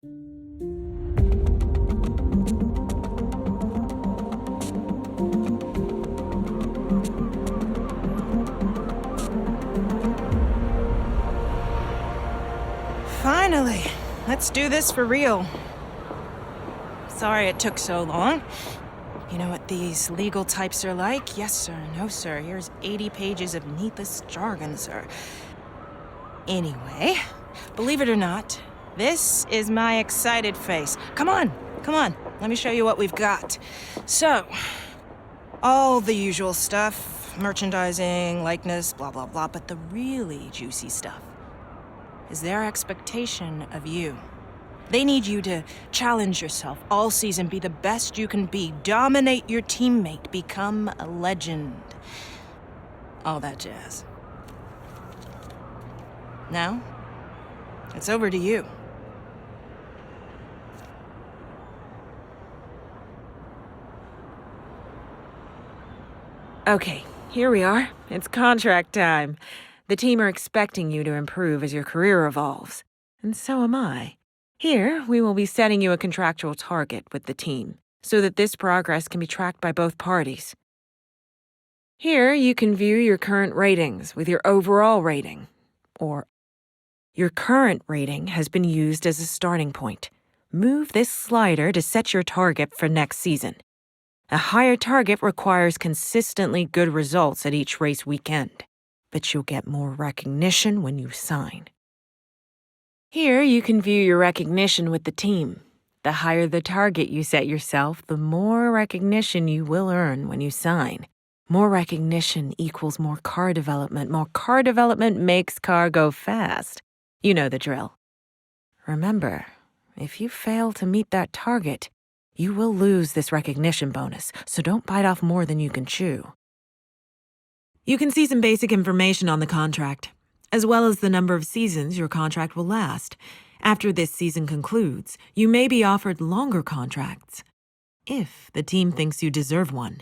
Finally, let's do this for real. Sorry it took so long. You know what these legal types are like? Yes, sir. No, sir. Here's 80 pages of needless jargon, sir. Anyway, believe it or not, this is my excited face. Come on, come on. Let me show you what we've got. So, all the usual stuff, merchandising, likeness, blah, blah, blah. But the really juicy stuff is their expectation of you. They need you to challenge yourself all season, be the best you can be, dominate your teammate, become a legend. All that jazz. Now, it's over to you. Okay, here we are. It's contract time. The team are expecting you to improve as your career evolves. And so am I. Here, we will be setting you a contractual target with the team, so that this progress can be tracked by both parties. Here, you can view your current ratings with your overall rating, or your current rating has been used as a starting point. Move this slider to set your target for next season. A higher target requires consistently good results at each race weekend, but you'll get more recognition when you sign. Here, you can view your recognition with the team. The higher the target you set yourself, the more recognition you will earn when you sign. More recognition equals more car development. More car development makes car go fast. You know the drill. Remember, if you fail to meet that target, you will lose this recognition bonus, so don't bite off more than you can chew. You can see some basic information on the contract, as well as the number of seasons your contract will last. After this season concludes, you may be offered longer contracts, if the team thinks you deserve one.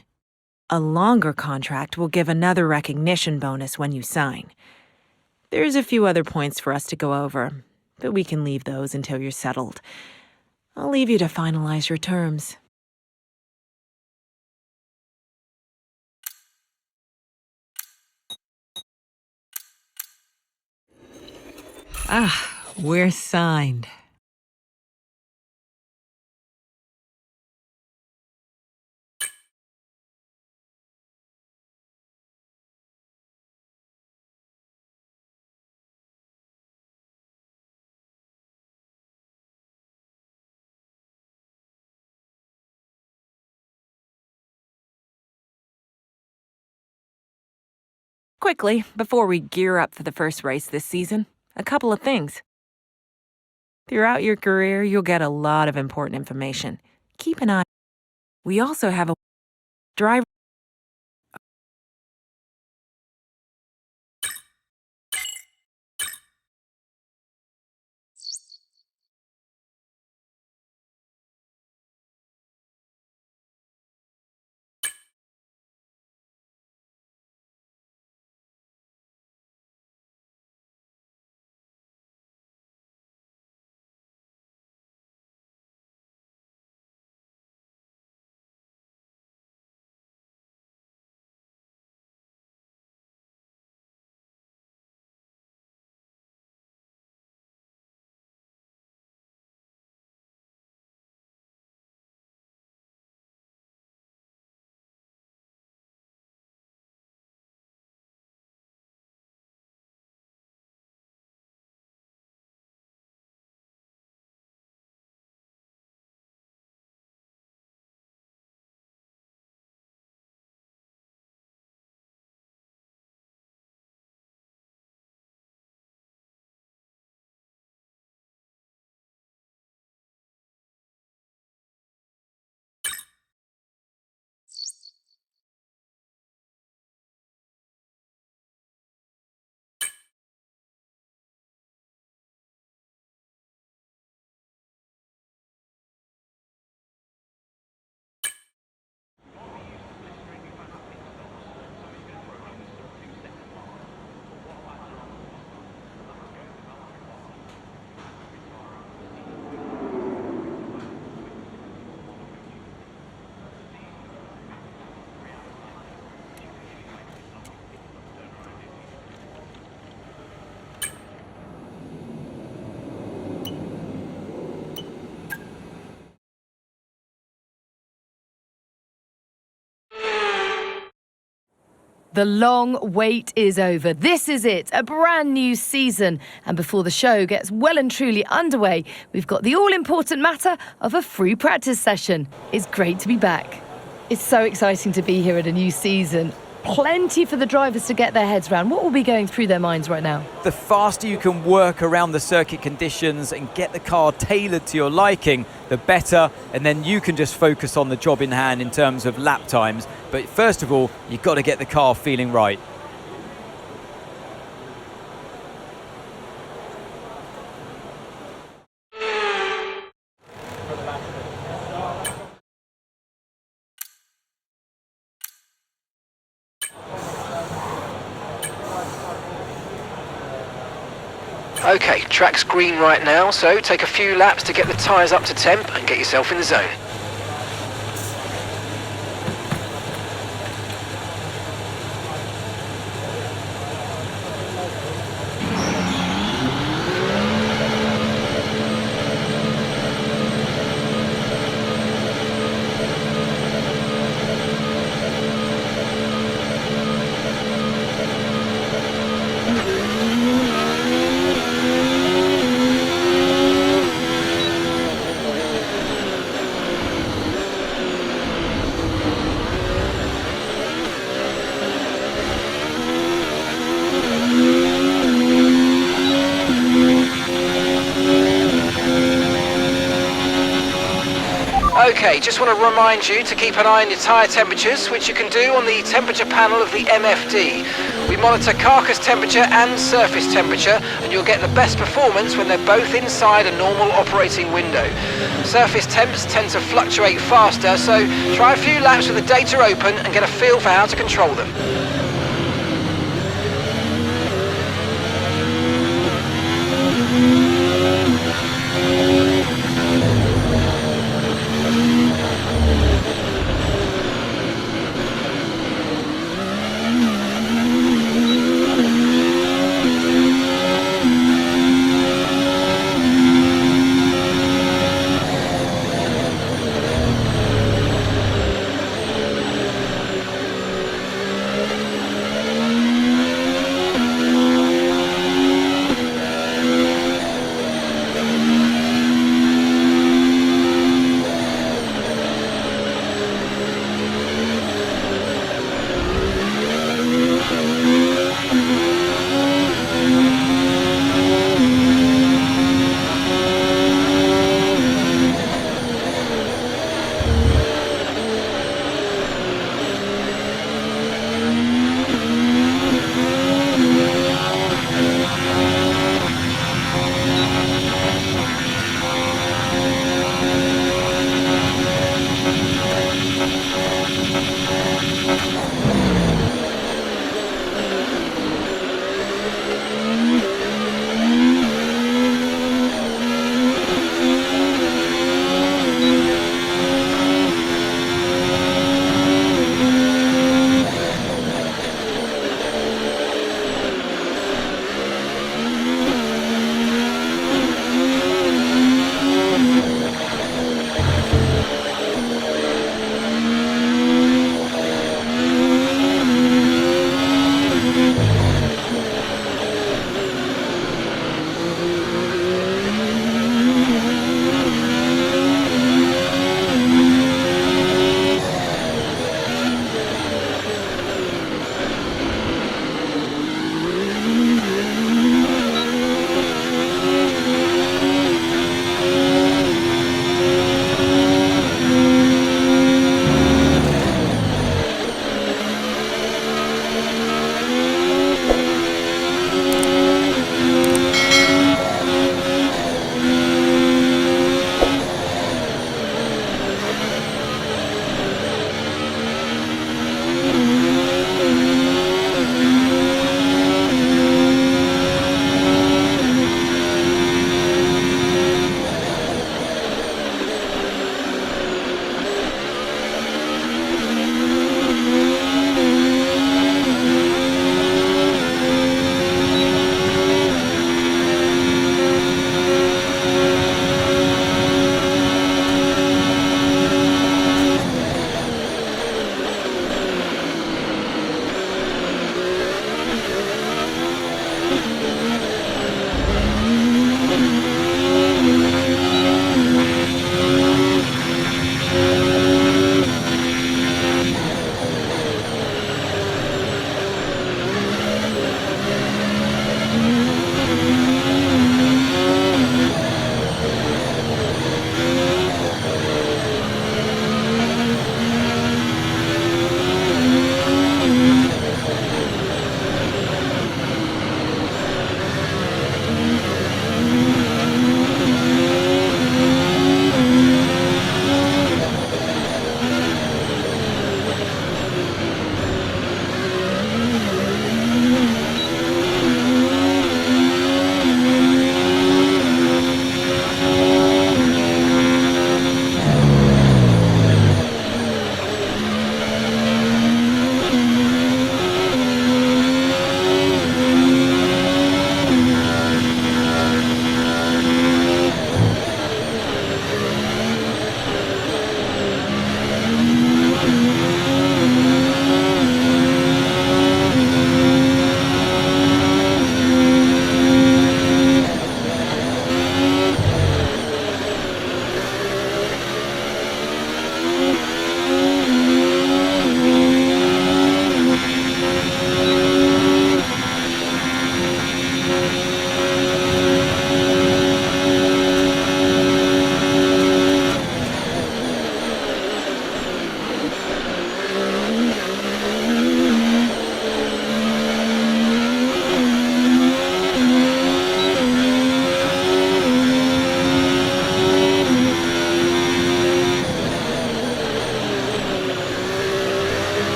A longer contract will give another recognition bonus when you sign. There's a few other points for us to go over, but we can leave those until you're settled. I'll leave you to finalize your terms. We're signed. Quickly, before we gear up for the first race this season, a couple of things. Throughout your career, you'll get a lot of important information. Keep an eye. We also have a driver. The long wait is over. This is it, a brand new season. And before the show gets well and truly underway, we've got the all-important matter of a free practice session. It's great to be back. It's so exciting to be here at a new season. Plenty for the drivers to get their heads around. What will be going through their minds right now? The faster you can work around the circuit conditions and get the car tailored to your liking, the better, and then you can just focus on the job in hand in terms of lap times. But first of all, you've got to get the car feeling right. Okay, track's green right now, so take a few laps to get the tyres up to temp and get yourself in the zone. Okay, just want to remind you to keep an eye on your tyre temperatures, which you can do on the temperature panel of the MFD. We monitor carcass temperature and surface temperature, and you'll get the best performance when they're both inside a normal operating window. Surface temps tend to fluctuate faster, so try a few laps with the data open and get a feel for how to control them.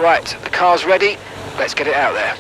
Right, the car's ready. Let's get it out there.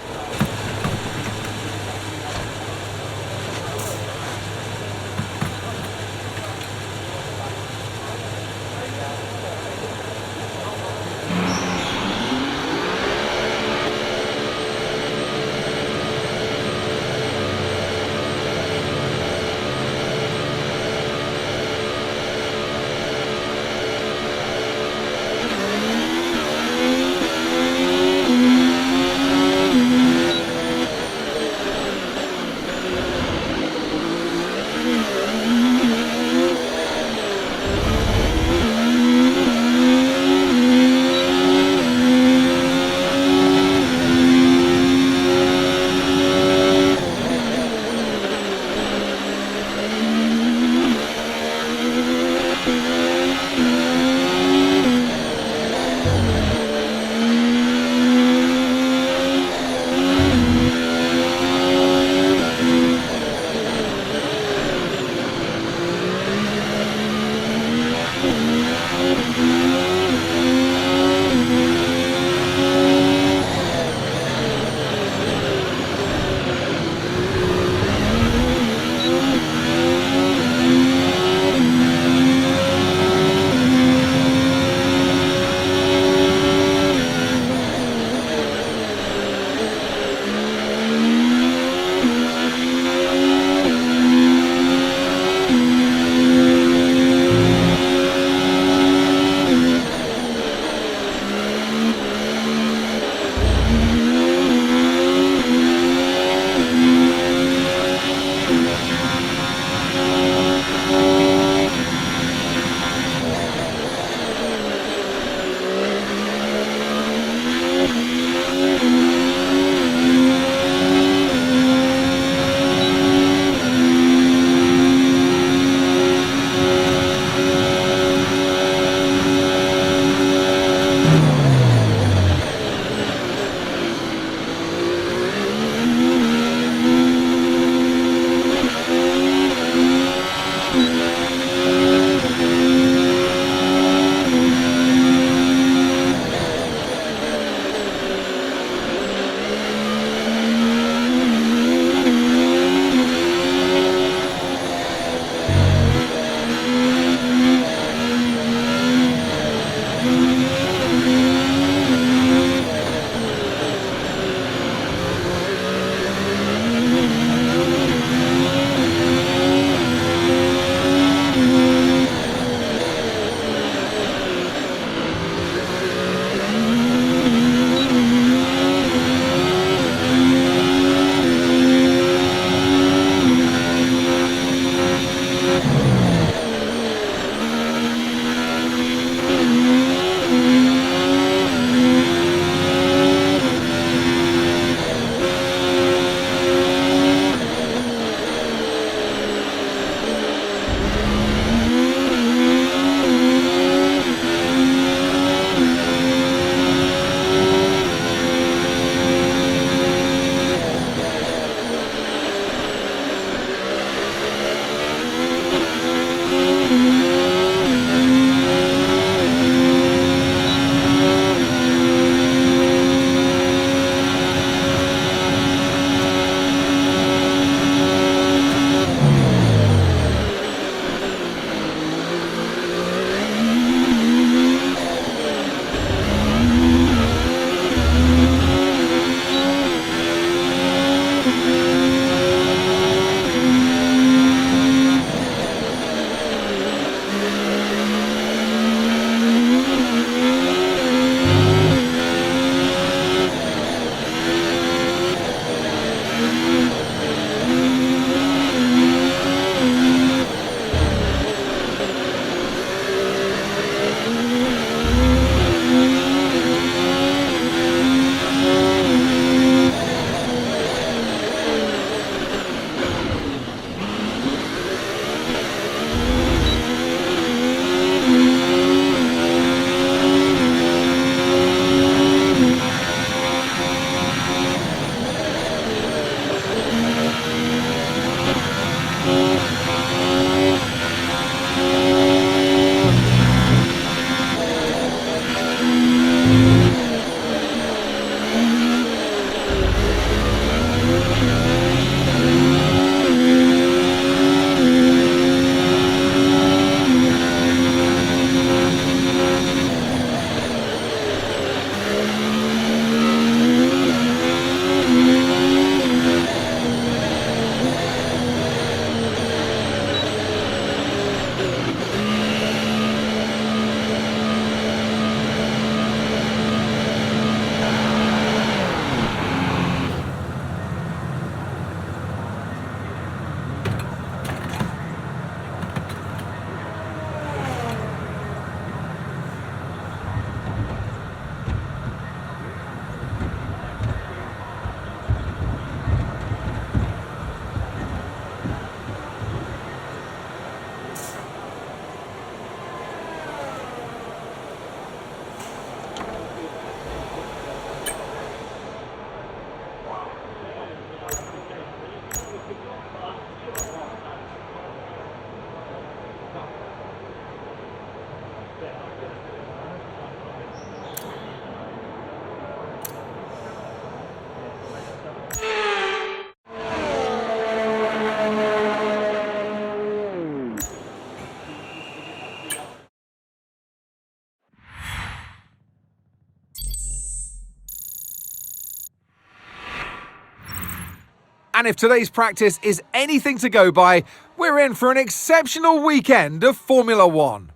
And if today's practice is anything to go by, we're in for an exceptional weekend of Formula One.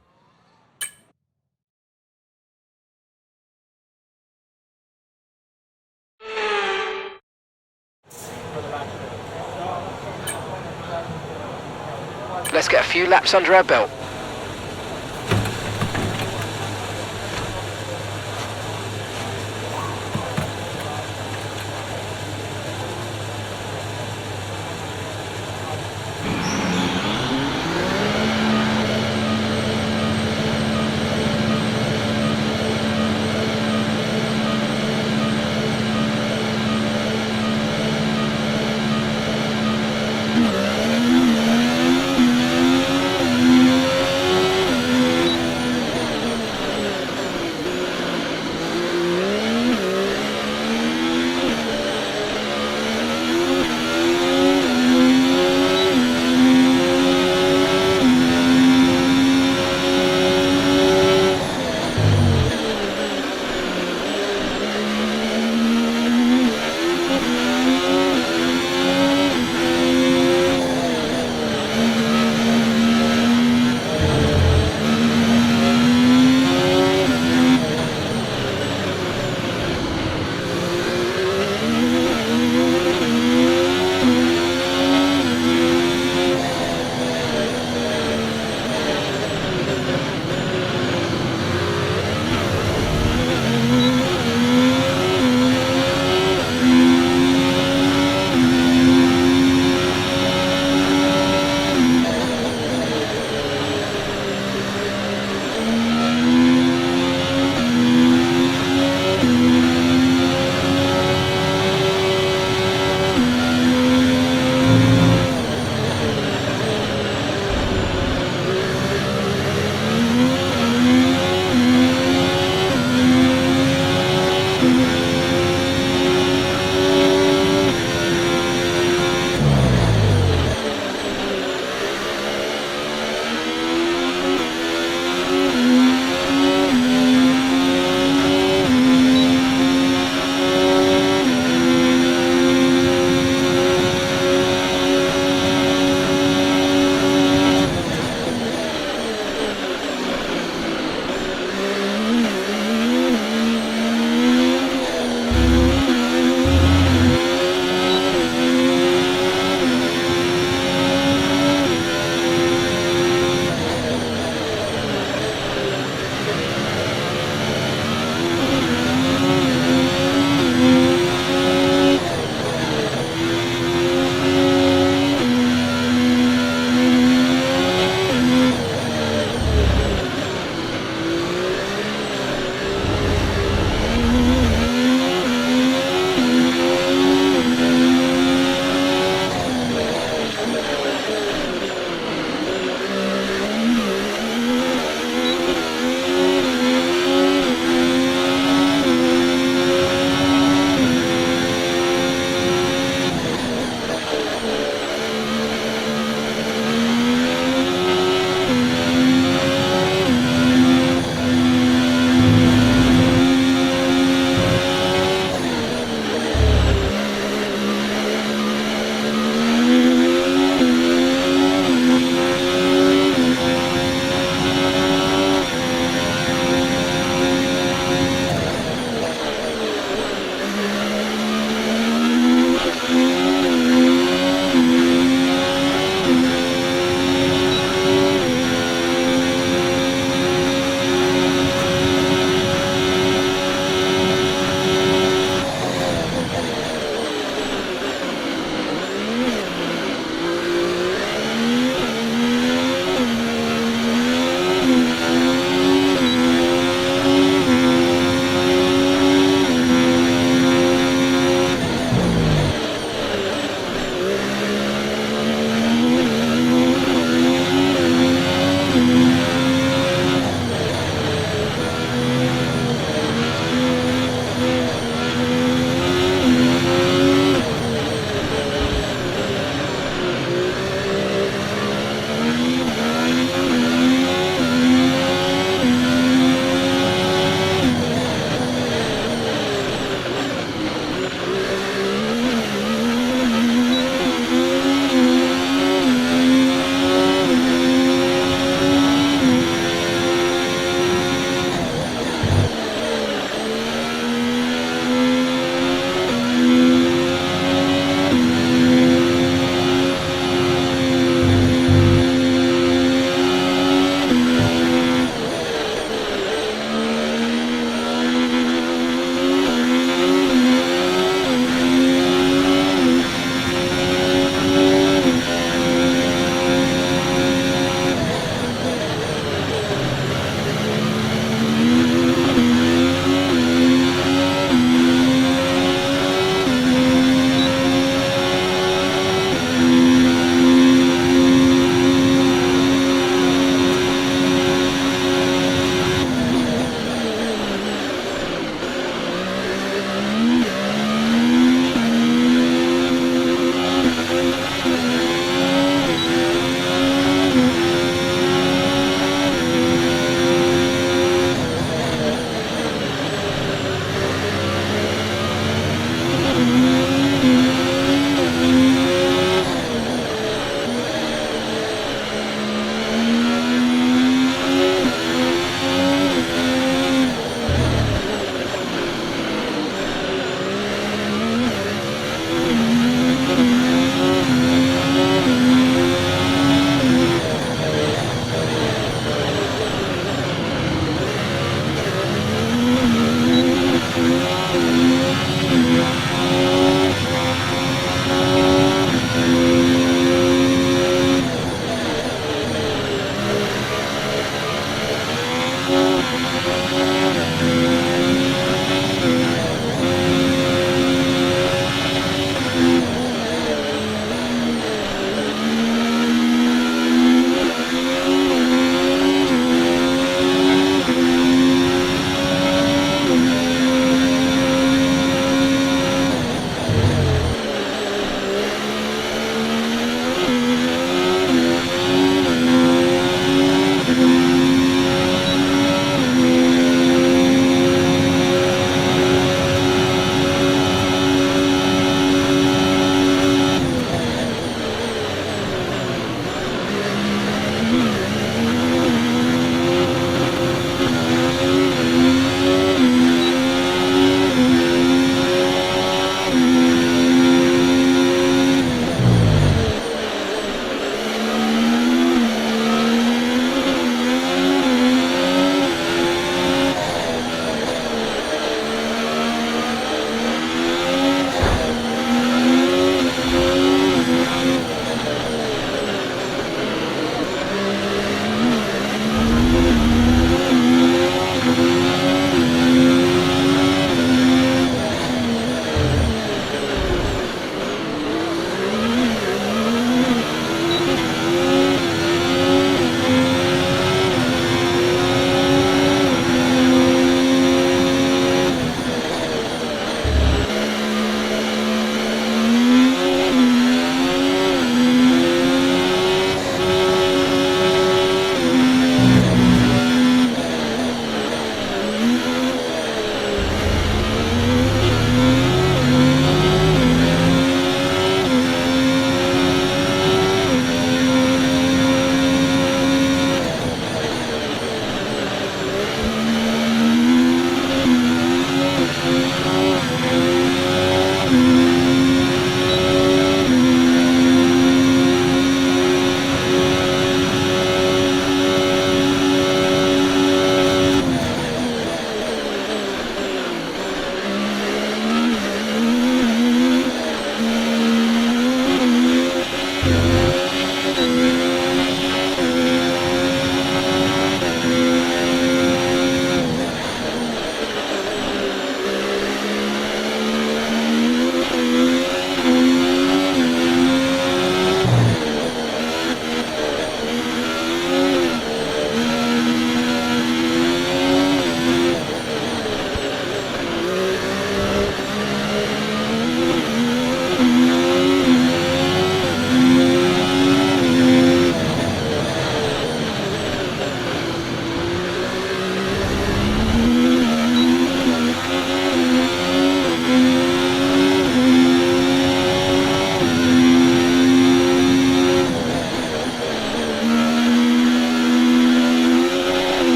Let's get a few laps under our belt.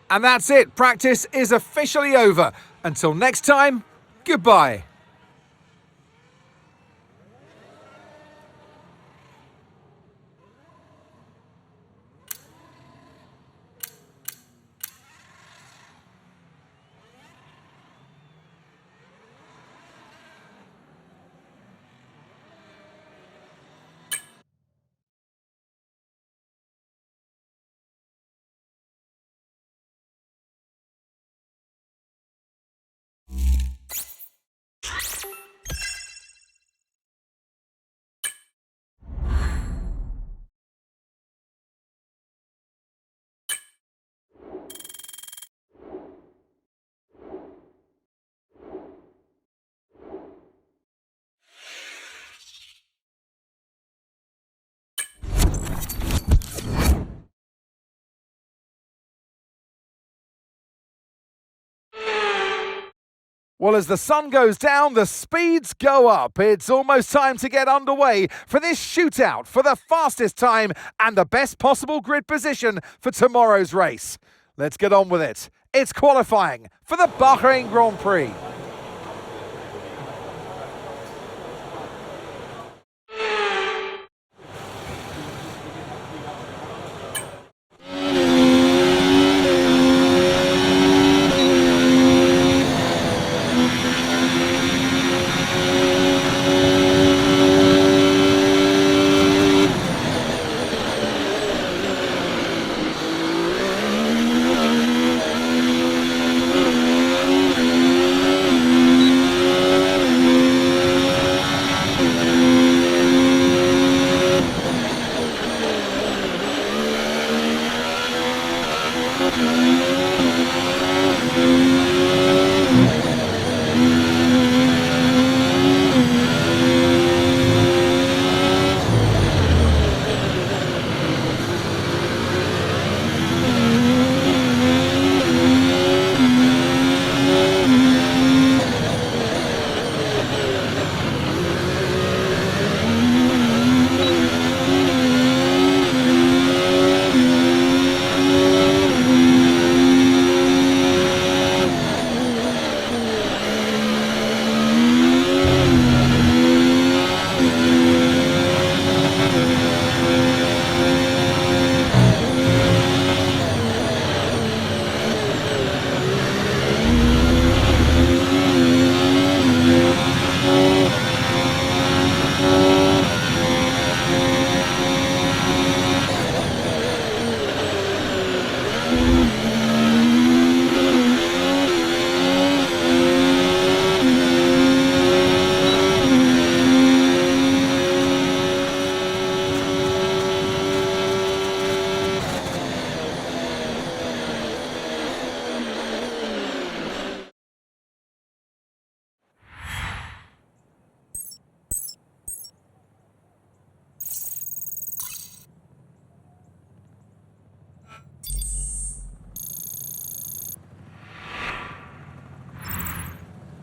And that's it. Practice is officially over. Until next time, goodbye. Well, as the sun goes down, the speeds go up. It's almost time to get underway for this shootout for the fastest time and the best possible grid position for tomorrow's race. Let's get on with it. It's qualifying for the Bahrain Grand Prix.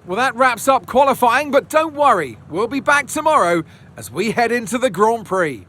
Well, that wraps up qualifying, but don't worry, we'll be back tomorrow as we head into the Grand Prix.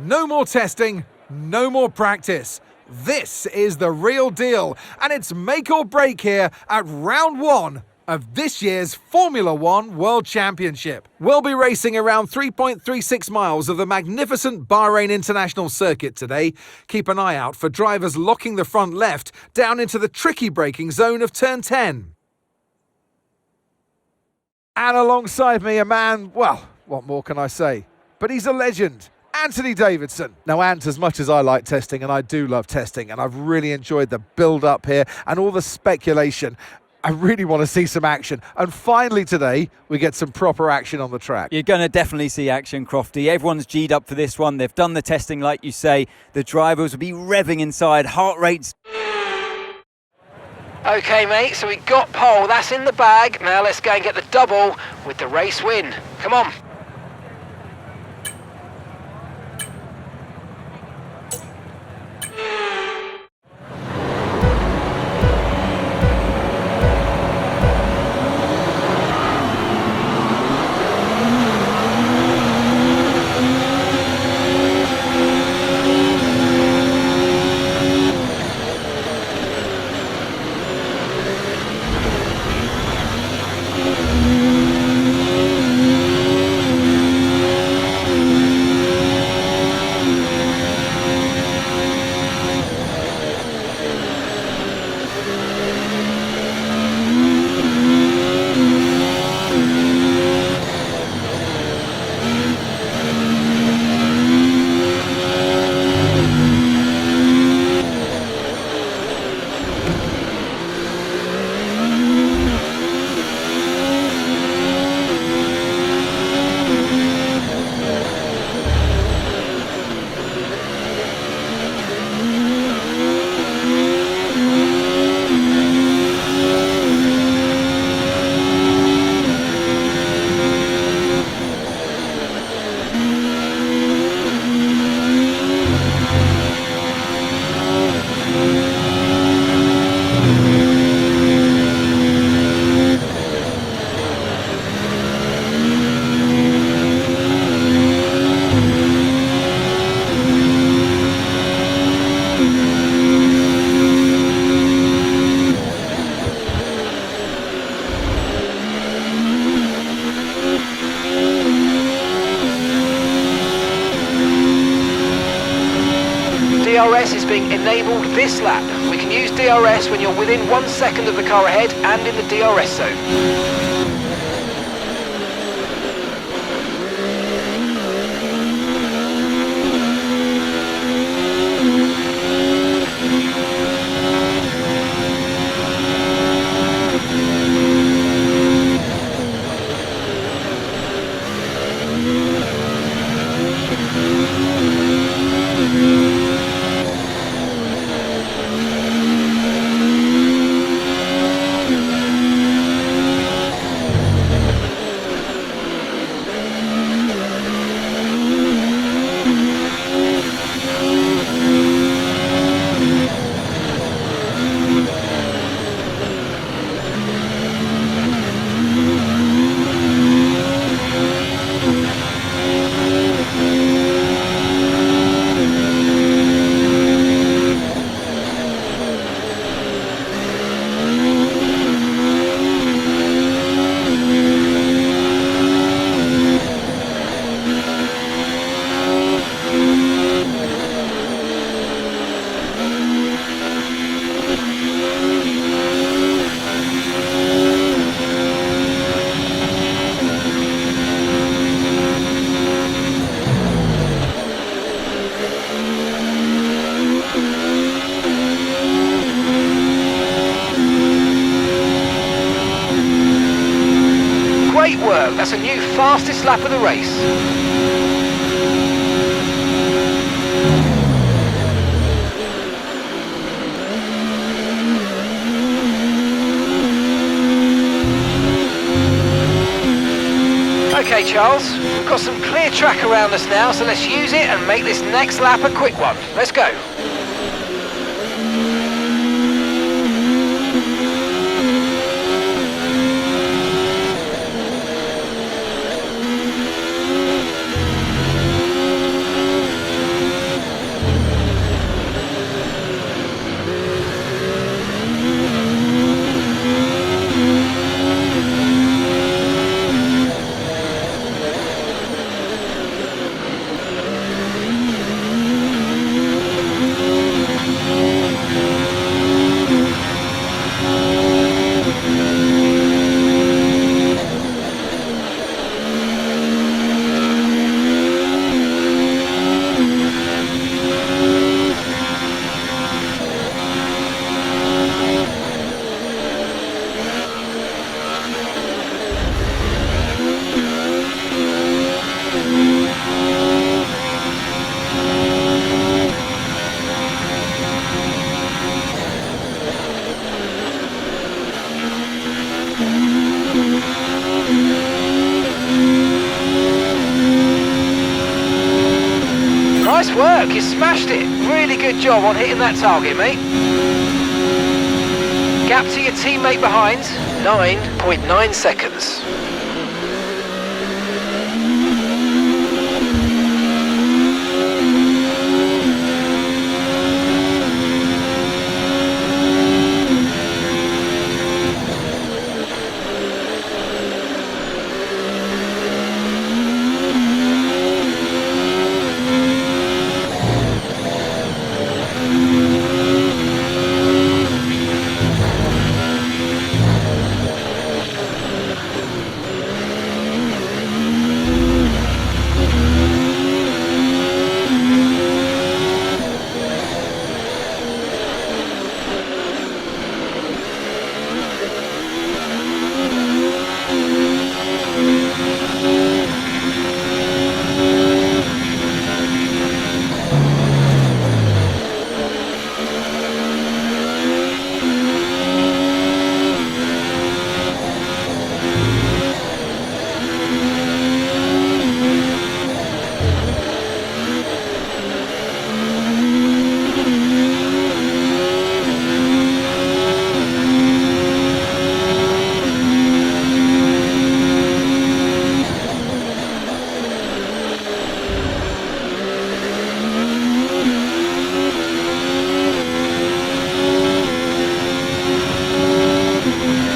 No more testing, no more practice. This is the real deal, and it's make or break here at round one of this year's Formula One World Championship. We'll be racing around 3.36 miles of the magnificent Bahrain International Circuit today. Keep an eye out for drivers locking the front left down into the tricky braking zone of turn 10. And alongside me, a man, well, what more can I say? But he's a legend. Anthony Davidson. Now, Ant, as much as I like testing, and I do love testing, and I've really enjoyed the build-up here and all the speculation, I really want to see some action. And finally today, we get some proper action on the track. You're going to definitely see action, Crofty. Everyone's G'd up for this one. They've done the testing, like you say. The drivers will be revving inside. Heart rates. Okay, mate, so we got pole. That's in the bag. Now let's go and get the double with the race win. Come on. DRS is being enabled this lap. We can use DRS when you're within 1 second of the car ahead and in the DRS zone. Great work, that's a new fastest lap of the race. Okay Charles, we've got some clear track around us now, so let's use it and make this next lap a quick one. Let's go. Nice work, you smashed it. Really good job on hitting that target, mate. Gap to your teammate behind, 9.9 seconds.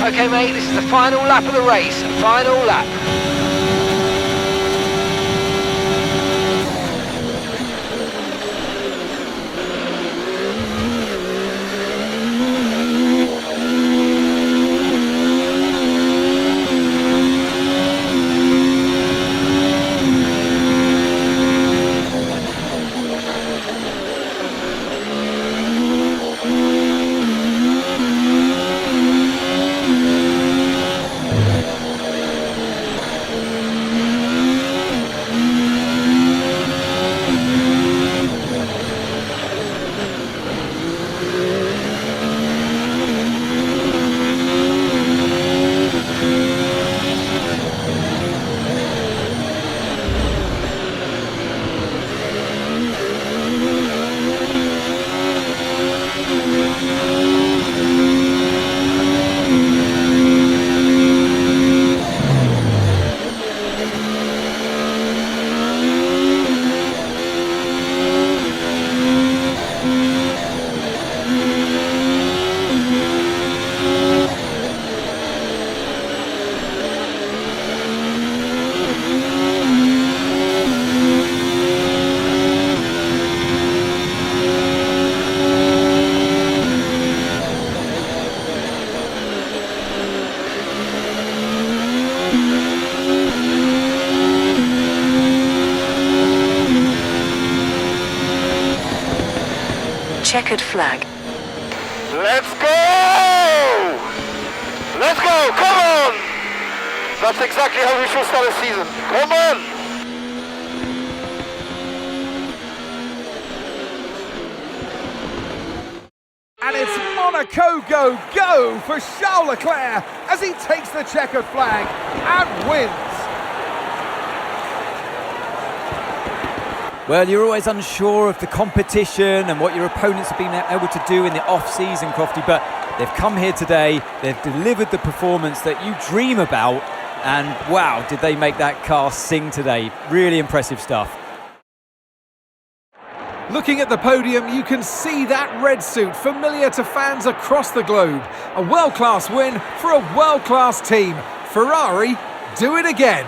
Okay mate, this is the final lap of the race, final lap. Checkered flag. Let's go! Let's go! Come on! That's exactly how we should start a season. Come on! And it's Monaco go for Charles Leclerc as he takes the checkered flag and wins. Well, you're always unsure of the competition and what your opponents have been able to do in the off-season, Crofty, but they've come here today, they've delivered the performance that you dream about, and wow, did they make that car sing today. Really impressive stuff. Looking at the podium, you can see that red suit familiar to fans across the globe. A world-class win for a world-class team. Ferrari, do it again.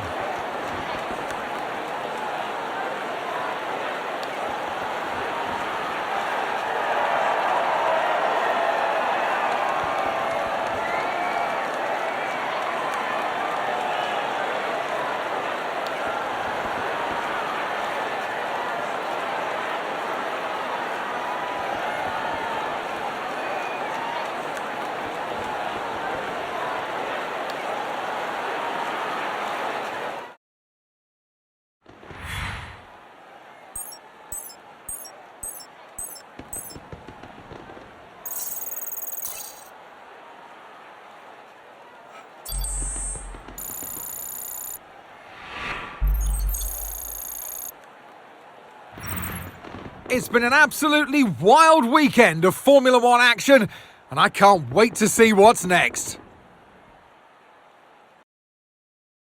It's been an absolutely wild weekend of Formula One action, and I can't wait to see what's next.